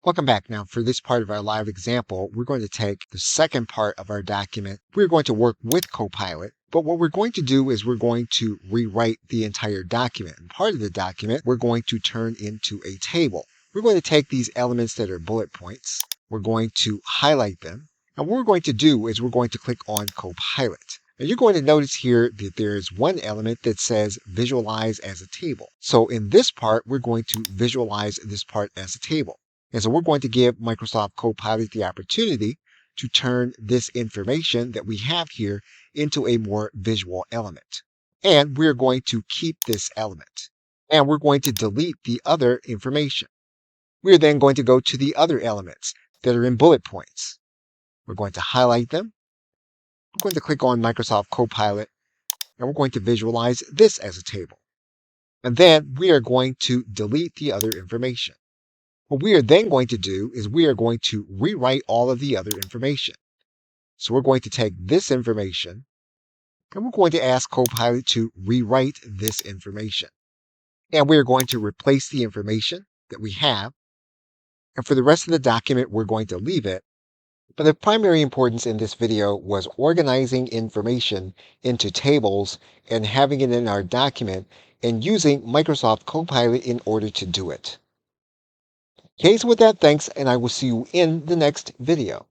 Welcome back. Now, for this part of our live example, we're going to take the second part of our document. We're going to work with Copilot, but what we're going to do is we're going to rewrite the entire document. And part of the document, we're going to turn into a table. We're going to take these elements that are bullet points. We're going to highlight them. And what we're going to do is we're going to click on Copilot. And you're going to notice here that there's one element that says visualize as a table. So in this part, we're going to visualize this part as a table. And so we're going to give Microsoft Copilot the opportunity to turn this information that we have here into a more visual element. And we're going to keep this element. And we're going to delete the other information. We're then going to go to the other elements that are in bullet points. We're going to highlight them. We're going to click on Microsoft Copilot, and we're going to visualize this as a table. And then we are going to delete the other information. What we are then going to do is we are going to rewrite all of the other information. So we're going to take this information, and we're going to ask Copilot to rewrite this information. And we're going to replace the information that we have. And for the rest of the document, we're going to leave it. But the primary importance in this video was organizing information into tables and having it in our document and using Microsoft Copilot in order to do it. Okay, so with that, thanks, and I will see you in the next video.